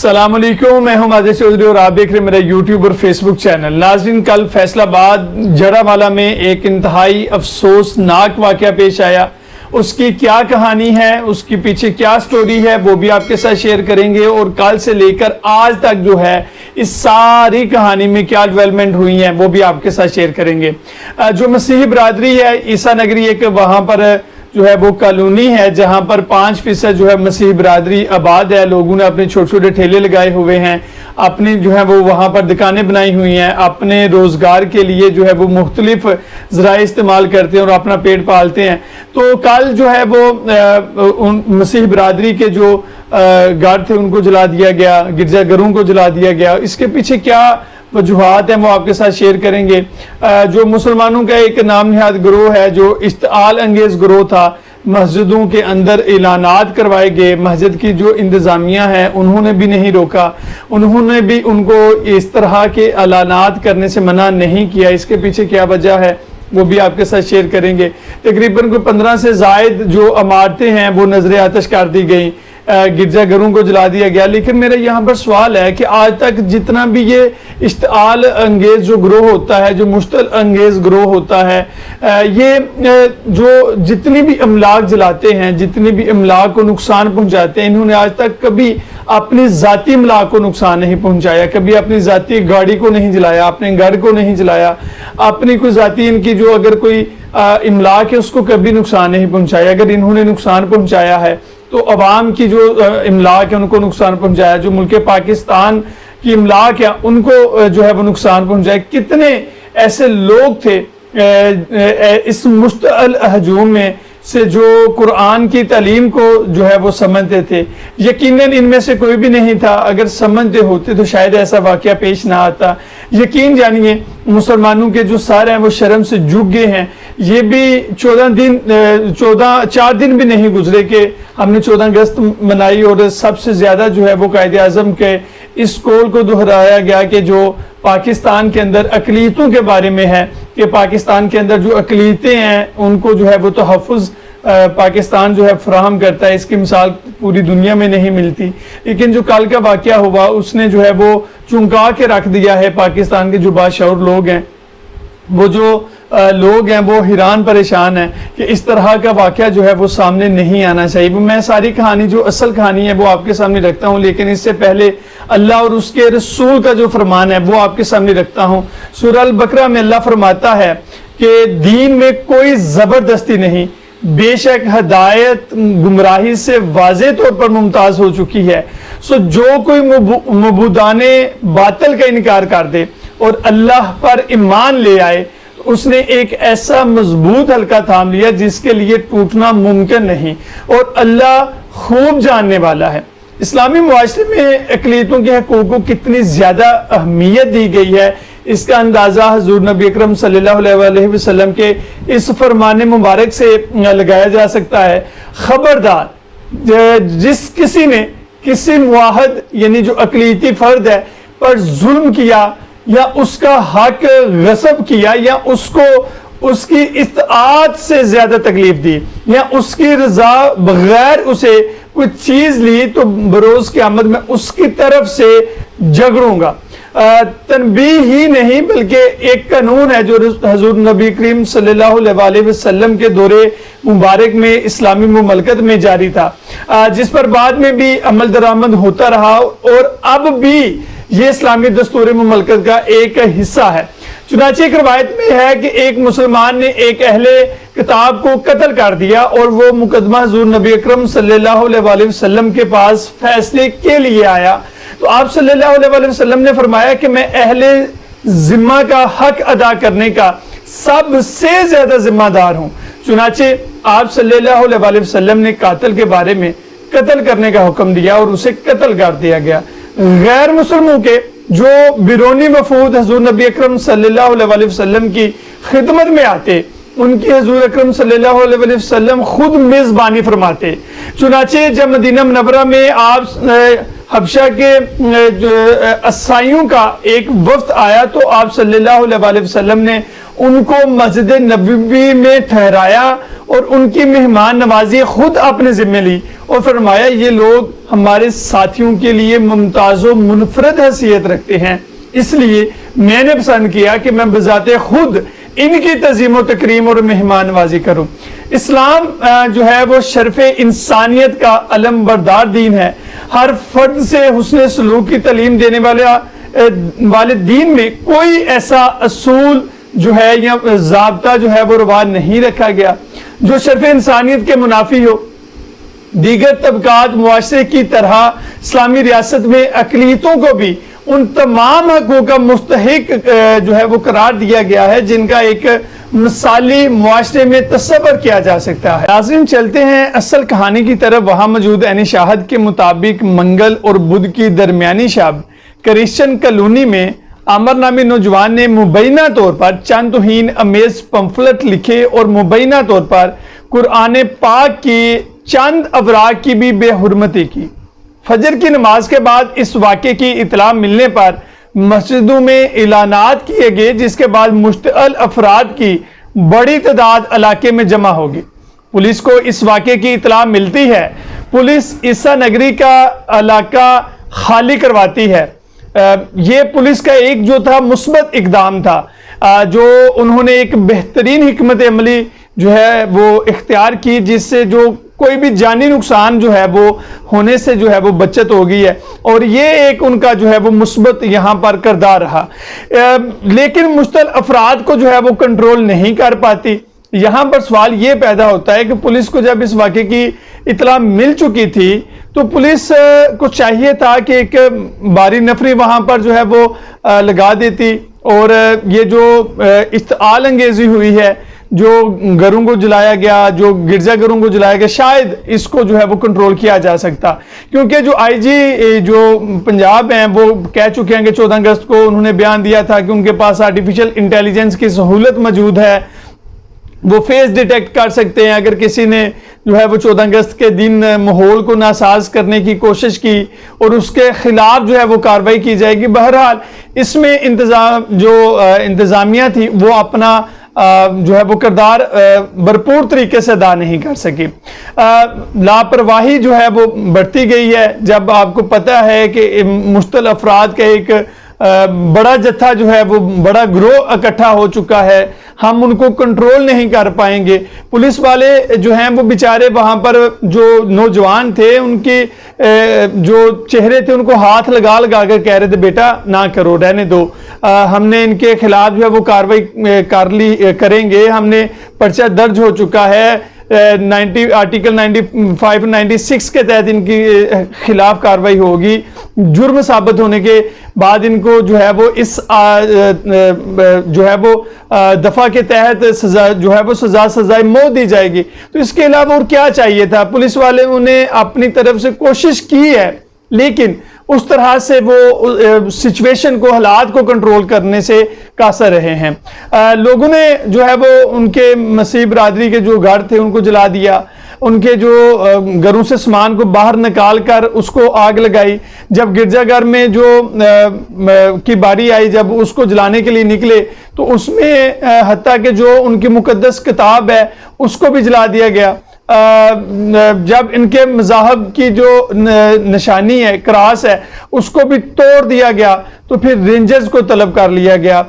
السلام علیکم، میں ہوں ماجد چودھری اور آپ دیکھ رہے ہیں میرا یوٹیوب اور فیس بک چینل۔ ناظرین، کل فیصل آباد جڑاوالا میں ایک انتہائی افسوسناک واقعہ پیش آیا۔ اس کی کیا کہانی ہے، اس کے پیچھے کیا سٹوری ہے، وہ بھی آپ کے ساتھ شیئر کریں گے، اور کل سے لے کر آج تک جو ہے اس ساری کہانی میں کیا ڈیولپمنٹ ہوئی ہیں وہ بھی آپ کے ساتھ شیئر کریں گے۔ جو مسیحی برادری ہے عیسیٰ نگری، ایک وہاں پر جو ہے وہ کالونی ہے جہاں پر 5% جو ہے مسیحی برادری آباد ہے۔ لوگوں نے اپنے چھوٹے چھوٹے ٹھیلے لگائے ہوئے ہیں، اپنی جو ہے وہ وہاں پر دکانیں بنائی ہوئی ہیں، اپنے روزگار کے لیے جو ہے وہ مختلف ذرائع استعمال کرتے ہیں اور اپنا پیٹ پالتے ہیں۔ تو کل جو ہے وہ مسیحی برادری کے جو گھر تھے ان کو جلا دیا گیا، گرجا گھروں کو جلا دیا گیا۔ اس کے پیچھے کیا وجوہات ہیں وہ آپ کے ساتھ شیئر کریں گے۔ جو مسلمانوں کا ایک نام نہاد گروہ ہے جو اشتعال انگیز گروہ تھا، مسجدوں کے اندر اعلانات کروائے گئے، مسجد کی جو انتظامیہ ہیں انہوں نے بھی نہیں روکا، انہوں نے بھی ان کو اس طرح کے اعلانات کرنے سے منع نہیں کیا۔ اس کے پیچھے کیا وجہ ہے وہ بھی آپ کے ساتھ شیئر کریں گے۔ تقریباً کوئی 15 سے زائد جو عمارتیں ہیں وہ نظر آتش کر دی گئیں، گرجا گھروں کو جلا دیا گیا۔ لیکن میرا یہاں پر سوال ہے کہ آج تک جتنا بھی یہ اشتعال انگیز جو گروہ ہوتا ہے، جو مشتعل انگیز گروہ ہوتا ہے، یہ جو جتنی بھی املاک جلاتے ہیں، جتنی بھی املاک کو نقصان پہنچاتے ہیں، انہوں نے آج تک کبھی اپنی ذاتی املاک کو نقصان نہیں پہنچایا، کبھی اپنی ذاتی گاڑی کو نہیں جلایا، اپنے گھر کو نہیں جلایا، اپنی کوئی ذاتی ان کی جو اگر کوئی املاک ہے اس کو کبھی نقصان نہیں پہنچایا۔ اگر انہوں نے نقصان پہنچایا ہے تو عوام کی جو املاک ہے ان کو نقصان پہنچایا، جو ملک پاکستان کی املاک ہے ان کو جو ہے وہ نقصان پہنچایا۔ کتنے ایسے لوگ تھے اس مشتعل ہجوم میں سے جو قرآن کی تعلیم کو جو ہے وہ سمجھتے تھے۔ یقیناً ان میں سے کوئی بھی نہیں تھا، اگر سمجھتے ہوتے تو شاید ایسا واقعہ پیش نہ آتا۔ یقین جانیے مسلمانوں کے جو سارے ہیں وہ شرم سے جھک گئے ہیں۔ یہ بھی 4 دن بھی نہیں گزرے کہ ہم نے 14 اگست منائی، اور سب سے زیادہ جو ہے وہ قائد اعظم کے اس قول کو دہرایا گیا کہ جو پاکستان کے اندر اقلیتوں کے بارے میں ہے کہ پاکستان کے اندر جو اقلیتیں ہیں ان کو جو ہے وہ تحفظ پاکستان جو ہے فراہم کرتا ہے۔ اس کی مثال پوری دنیا میں نہیں ملتی۔ لیکن جو کل کا واقعہ ہوا اس نے جو ہے وہ چونکا کے رکھ دیا ہے پاکستان کے جو باشعور لوگ ہیں، وہ جو لوگ ہیں وہ حیران پریشان ہیں کہ اس طرح کا واقعہ جو ہے وہ سامنے نہیں آنا چاہیے۔ میں ساری کہانی جو اصل کہانی ہے وہ آپ کے سامنے رکھتا ہوں، لیکن اس سے پہلے اللہ اور اس کے رسول کا جو فرمان ہے وہ آپ کے سامنے رکھتا ہوں۔ سورہ البقرہ میں اللہ فرماتا ہے کہ دین میں کوئی زبردستی نہیں، بے شک ہدایت گمراہی سے واضح طور پر ممتاز ہو چکی ہے۔ سو جو کوئی معبودان باطل کا انکار کر دے اور اللہ پر ایمان لے آئے، اس نے ایک ایسا مضبوط حلقہ تھام لیا جس کے لیے ٹوٹنا ممکن نہیں، اور اللہ خوب جاننے والا ہے۔ اسلامی معاشرے میں اقلیتوں کے حقوق کو کتنی زیادہ اہمیت دی گئی ہے، اس کا اندازہ حضور نبی اکرم صلی اللہ علیہ وسلم کے اس فرمان مبارک سے لگایا جا سکتا ہے۔ خبردار، جس کسی نے کسی معاہد یعنی جو اقلیتی فرد ہے پر ظلم کیا یا اس کا حق غصب کیا یا اس کو اس کی اطاعت سے زیادہ تکلیف دی یا اس کی رضا بغیر اسے کوئی چیز لی، تو بروز قیامت میں اس کی طرف سے جھگڑوں گا۔ تنبیہ ہی نہیں بلکہ ایک قانون ہے جو حضور نبی کریم صلی اللہ علیہ وسلم کے دور مبارک میں اسلامی مملکت میں جاری تھا، جس پر بعد میں بھی عمل درآمد ہوتا رہا اور اب بھی یہ اسلامی دستور مملکت کا ایک حصہ ہے۔ چنانچہ ایک روایت میں ہے کہ ایک مسلمان نے ایک اہل کتاب کو قتل کر دیا اور وہ مقدمہ حضور نبی اکرم صلی اللہ علیہ وسلم کے پاس فیصلے کے لیے آیا، تو آپ صلی اللہ علیہ وسلم نے فرمایا کہ میں اہل ذمہ کا حق ادا کرنے کا سب سے زیادہ ذمہ دار ہوں۔ چنانچہ آپ صلی اللہ علیہ وسلم نے قاتل کے بارے میں قتل کرنے کا حکم دیا اور اسے قتل کر دیا گیا۔ غیر مسلموں کے جو بیرونی وفود حضور نبی اکرم صلی اللہ علیہ وسلم کی خدمت میں آتے، ان کی حضور اکرم صلی اللہ علیہ وسلم خود میزبانی فرماتے۔ چنانچہ جب مدینہ منورہ میں آپ حبشہ کے عیسائیوں کا ایک وفد آیا تو آپ صلی اللہ علیہ وسلم نے ان کو مسجد نبوی میں ٹھہرایا اور ان کی مہمان نوازی خود اپنے ذمہ لی اور فرمایا یہ لوگ ہمارے ساتھیوں کے لیے ممتاز و منفرد حیثیت رکھتے ہیں، اس لیے میں نے پسند کیا کہ میں بذات خود ان کی تعظیم و تکریم اور مہمان نوازی کروں۔ اسلام جو ہے وہ شرف انسانیت کا علم بردار دین ہے۔ ہر فرد سے حسن سلوک کی تعلیم دینے والے دین میں کوئی ایسا اصول جو ہے یا ضابطہ جو ہے وہ روا نہیں رکھا گیا جو شرف انسانیت کے منافی ہو۔ دیگر طبقات معاشرے کی طرح اسلامی ریاست میں اقلیتوں کو بھی ان تمام حقوق کا مستحق جو ہے وہ قرار دیا گیا ہے جن کا ایک مثالی معاشرے میں تصور کیا جا سکتا ہے۔ ناظرین چلتے ہیں اصل کہانی کی طرف۔ وہاں موجود عین شاہد کے مطابق منگل اور بدھ کی درمیانی شب کرسچن کالونی میں عامر نامی نوجوان نے مبینہ طور پر چند توہین امیز پمفلٹ لکھے اور مبینہ طور پر قرآن پاک کی چند افراد کی بھی بے حرمتی کی۔ فجر کی نماز کے بعد اس واقعے کی اطلاع ملنے پر مسجدوں میں اعلانات کیے گئے، جس کے بعد مشتعل افراد کی بڑی تعداد علاقے میں جمع ہوگی۔ پولیس کو اس واقعے کی اطلاع ملتی ہے۔ پولیس عیسیٰ نگری کا علاقہ خالی کرواتی ہے۔ یہ پولیس کا ایک جو تھا مثبت اقدام تھا، جو انہوں نے ایک بہترین حکمت عملی جو ہے وہ اختیار کی، جس سے جو کوئی بھی جانی نقصان جو ہے وہ ہونے سے جو ہے وہ بچت ہو گئی ہے، اور یہ ایک ان کا جو ہے وہ مثبت یہاں پر کردار رہا۔ لیکن مشتعل افراد کو جو ہے وہ کنٹرول نہیں کر پاتی۔ یہاں پر سوال یہ پیدا ہوتا ہے کہ پولیس کو جب اس واقعے کی اطلاع مل چکی تھی تو پولیس کو چاہیے تھا کہ ایک باری نفری وہاں پر جو ہے وہ لگا دیتی، اور یہ جو اشتعال انگیزی ہوئی ہے، جو گھروں کو جلایا گیا، جو گرجا گھروں کو جلایا گیا، شاید اس کو جو ہے وہ کنٹرول کیا جا سکتا، کیونکہ جو آئی جی جو پنجاب ہیں وہ کہہ چکے ہیں کہ 14 اگست کو انہوں نے بیان دیا تھا کہ ان کے پاس آرٹیفیشل انٹیلیجنس کی سہولت موجود ہے، وہ فیس ڈیٹیکٹ کر سکتے ہیں اگر کسی نے جو ہے وہ 14 اگست کے دن ماحول کو ناساز کرنے کی کوشش کی، اور اس کے خلاف جو ہے وہ کارروائی کی جائے گی۔ بہرحال اس میں انتظامیہ تھی وہ اپنا جو ہے وہ کردار بھرپور طریقے سے ادا نہیں کر سکی۔ لاپرواہی جو ہے وہ بڑھتی گئی ہے۔ جب آپ کو پتہ ہے کہ مشتعل افراد کا ایک بڑا جتھا جو ہے وہ بڑا گروہ اکٹھا ہو چکا ہے، ہم ان کو کنٹرول نہیں کر پائیں گے۔ پولیس والے جو ہیں وہ بیچارے وہاں پر جو نوجوان تھے، ان کی جو چہرے تھے ان کو ہاتھ لگا لگا کر کہہ رہے تھے بیٹا نہ کرو، رہنے دو، ہم نے ان کے خلاف جو ہے وہ کارروائی کریں گے، ہم نے پرچہ درج ہو چکا ہے، آرٹیکل 95 96 کے تحت ان کی خلاف کارروائی ہوگی۔ جرم ثابت ہونے کے بعد ان کو جو ہے وہ اس جو ہے وہ دفعہ کے تحت سزا جو ہے وہ سزائے موت دی جائے گی۔ تو اس کے علاوہ اور کیا چاہیے تھا؟ پولیس والے نے اپنی طرف سے کوشش کی ہے، لیکن اس طرح سے وہ سچویشن کو، حالات کو کنٹرول کرنے سے قاصر رہے ہیں۔ لوگوں نے جو ہے وہ ان کے مسیح برادری کے جو گھر تھے ان کو جلا دیا، ان کے جو گھروں سے سامان کو باہر نکال کر اس کو آگ لگائی۔ جب گرجا گھر میں جو کی باری آئی، جب اس کو جلانے کے لیے نکلے تو اس میں حتیٰ کہ جو ان کی مقدس کتاب ہے اس کو بھی جلا دیا گیا۔ جب ان کے مذاہب کی جو نشانی ہے، کراس ہے، اس کو بھی توڑ دیا گیا، تو پھر رینجرز کو طلب کر لیا گیا۔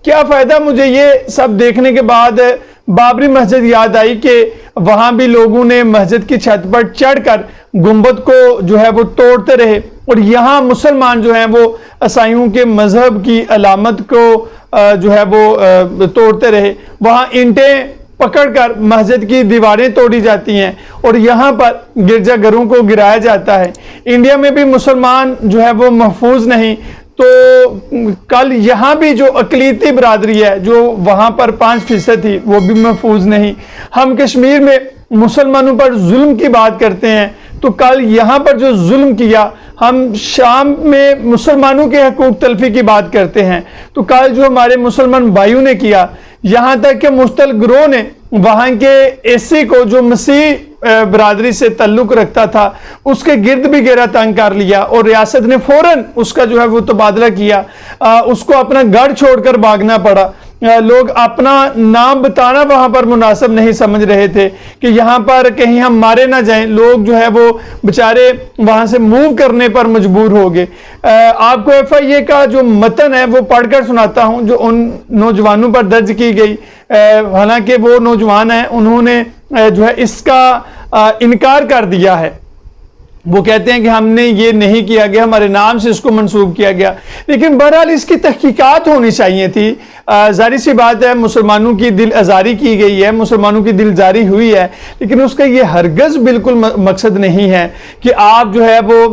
کیا فائدہ؟ مجھے یہ سب دیکھنے کے بعد بابری مسجد یاد آئی کہ وہاں بھی لوگوں نے مسجد کی چھت پر چڑھ کر گنبد کو جو ہے وہ توڑتے رہے، اور یہاں مسلمان جو ہیں وہ عیسائیوں کے مذہب کی علامت کو جو ہے وہ توڑتے رہے۔ وہاں اینٹیں پکڑ کر مسجد کی دیواریں توڑی جاتی ہیں، اور یہاں پر گرجا گھروں کو گرایا جاتا ہے۔ انڈیا میں بھی مسلمان جو ہے وہ محفوظ نہیں، تو کل یہاں بھی جو اقلیتی برادری ہے جو وہاں پر 5% تھی وہ بھی محفوظ نہیں۔ ہم کشمیر میں مسلمانوں پر ظلم کی بات کرتے ہیں، تو کل یہاں پر جو ظلم کیا، ہم شام میں مسلمانوں کے حقوق تلفی کی بات کرتے ہیں، تو کل جو ہمارے مسلمان بھائیوں نے کیا، یہاں تک کہ مشتعل گروہ نے وہاں کے اے سی کو جو مسیح برادری سے تعلق رکھتا تھا اس کے گرد بھی گھیرا تنگ کر لیا، اور ریاست نے فوراً اس کا جو ہے وہ تبادلہ کیا، اس کو اپنا گھر چھوڑ کر بھاگنا پڑا۔ لوگ اپنا نام بتانا وہاں پر مناسب نہیں سمجھ رہے تھے کہ یہاں پر کہیں ہم مارے نہ جائیں. لوگ جو ہے وہ بیچارے وہاں سے موو کرنے پر مجبور ہو گئے. آپ کو FIA کا جو متن ہے وہ پڑھ کر سناتا ہوں جو ان نوجوانوں پر درج کی گئی. حالانکہ وہ نوجوان ہیں, انہوں نے جو ہے اس کا انکار کر دیا ہے. وہ کہتے ہیں کہ ہم نے یہ نہیں کیا گیا, ہمارے نام سے اس کو منسوب کیا گیا. لیکن بہرحال اس کی تحقیقات ہونی چاہیے تھی. ظاہر سی بات ہے, مسلمانوں کی دل آزاری کی گئی ہے, مسلمانوں کی دل زاری ہوئی ہے, لیکن اس کا یہ ہرگز بالکل مقصد نہیں ہے کہ آپ جو ہے وہ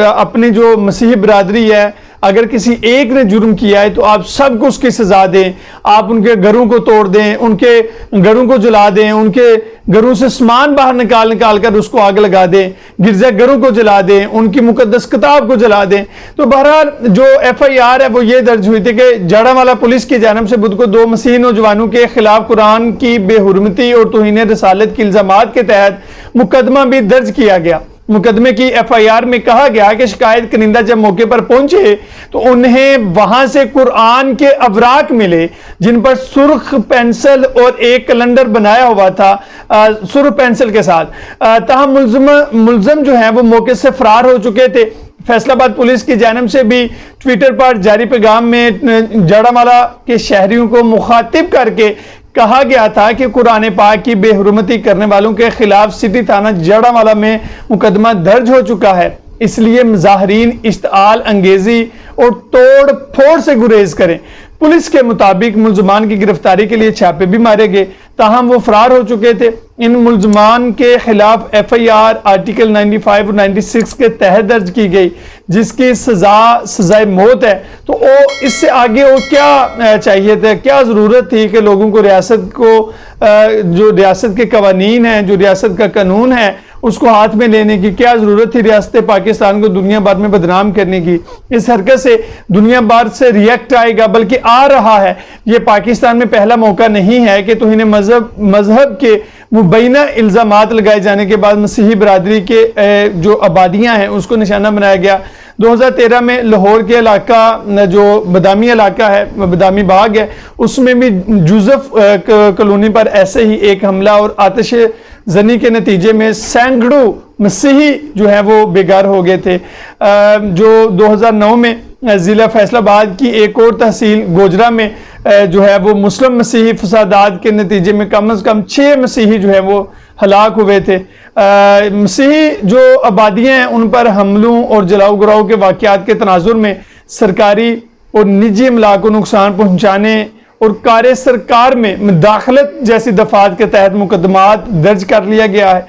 اپنی جو مسیحی برادری ہے, اگر کسی ایک نے جرم کیا ہے تو آپ سب کو اس کی سزا دیں, آپ ان کے گھروں کو توڑ دیں, ان کے گھروں کو جلا دیں, ان کے گھروں سے سامان باہر نکال کر اس کو آگ لگا دیں, گرجا گھروں کو جلا دیں, ان کی مقدس کتاب کو جلا دیں. تو بہرحال جو FIR ہے وہ یہ درج ہوئی تھی کہ جاڑانوالا پولیس کی جانب سے بدھ کو 2 مسیحی نوجوانوں کے خلاف قرآن کی بے حرمتی اور توہین رسالت کے الزامات کے تحت مقدمہ بھی درج کیا گیا. مقدمے کی FIR میں کہا گیا کہ شکایت کنندہ جب موقع پر پہنچے تو انہیں وہاں سے قرآن کے اوراق ملے جن پر سرخ پینسل اور ایک کیلنڈر بنایا ہوا تھا سرخ پینسل کے ساتھ. تاہم ملزم جو ہیں وہ موقع سے فرار ہو چکے تھے. فیصل آباد پولیس کی جانب سے بھی ٹویٹر پر جاری پیغام میں جاڑانوالا کے شہریوں کو مخاطب کر کے کہا گیا تھا کہ قرآن پاک کی بے حرمتی کرنے والوں کے خلاف سٹی تھانہ جاڑانوالا میں مقدمہ درج ہو چکا ہے, اس لیے مظاہرین اشتعال انگیزی اور توڑ پھوڑ سے گریز کریں. پولیس کے مطابق ملزمان کی گرفتاری کے لیے چھاپے بھی مارے گئے, تاہم وہ فرار ہو چکے تھے. ان ملزمان کے خلاف FIR آرٹیکل 95 اور 96 کے تحت درج کی گئی جس کی سزائے موت ہے. تو اس سے آگے وہ کیا چاہیے تھا, کیا ضرورت تھی کہ لوگوں کو جو ریاست کے قوانین ہیں, جو ریاست کا قانون ہے, اس کو ہاتھ میں لینے کی کیا ضرورت تھی ریاست پاکستان کو دنیا بھر میں بدنام کرنے کی. اس حرکت سے دنیا بھر سے ریئیکٹ آئے گا, بلکہ آ رہا ہے. یہ پاکستان میں پہلا موقع نہیں ہے کہ توہین مذہب کے مبینہ الزامات لگائے جانے کے بعد مسیحی برادری کے جو آبادیاں ہیں اس کو نشانہ بنایا گیا. 2013 میں لاہور کے علاقہ جو بدامی علاقہ ہے, بدامی باغ ہے, اس میں بھی جوزف کالونی پر ایسے ہی ایک حملہ اور آتش زنی کے نتیجے میں سینکڑوں مسیحی جو ہیں وہ بے گھر ہو گئے تھے. جو 2009 میں ضلع فیصل آباد کی ایک اور تحصیل گوجرا میں جو ہے وہ مسلم مسیحی فسادات کے نتیجے میں کم از کم 6 مسیحی جو ہے وہ ہلاک ہوئے تھے. مسیحی جو آبادیاں ہیں ان پر حملوں اور جلاؤ گراؤ کے واقعات کے تناظر میں سرکاری اور نجی املاک کو نقصان پہنچانے اور کار سرکار میں مداخلت جیسی دفعات کے تحت مقدمات درج کر لیا گیا ہے.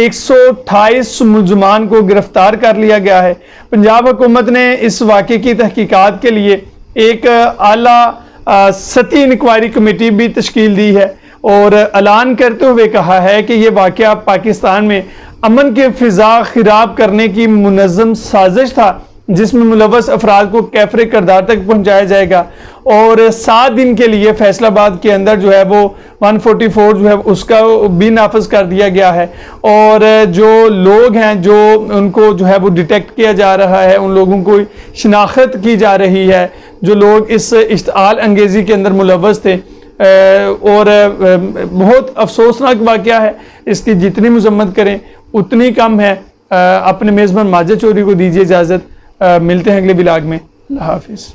128 ملزمان کو گرفتار کر لیا گیا ہے. پنجاب حکومت نے اس واقعے کی تحقیقات کے لیے ایک اعلیٰ سطحی انکوائری کمیٹی بھی تشکیل دی ہے اور اعلان کرتے ہوئے کہا ہے کہ یہ واقعہ پاکستان میں امن کی فضا خراب کرنے کی منظم سازش تھا جس میں ملوث افراد کو کیفر کردار تک پہنچایا جائے گا اور 7 دن کے لیے فیصل آباد کے اندر جو ہے وہ 144 جو ہے اس کا بھی نافذ کر دیا گیا ہے. اور جو لوگ ہیں جو ان کو جو ہے وہ ڈیٹیکٹ کیا جا رہا ہے, ان لوگوں کو شناخت کی جا رہی ہے جو لوگ اس اشتعال انگیزی کے اندر ملوث تھے. اور بہت افسوسناک واقعہ ہے, اس کی جتنی مذمت کریں اتنی کم ہے. اپنے میزبان ماجد چوری کو دیجیے اجازت, ملتے ہیں اگلے ولاگ میں. اللہ حافظ.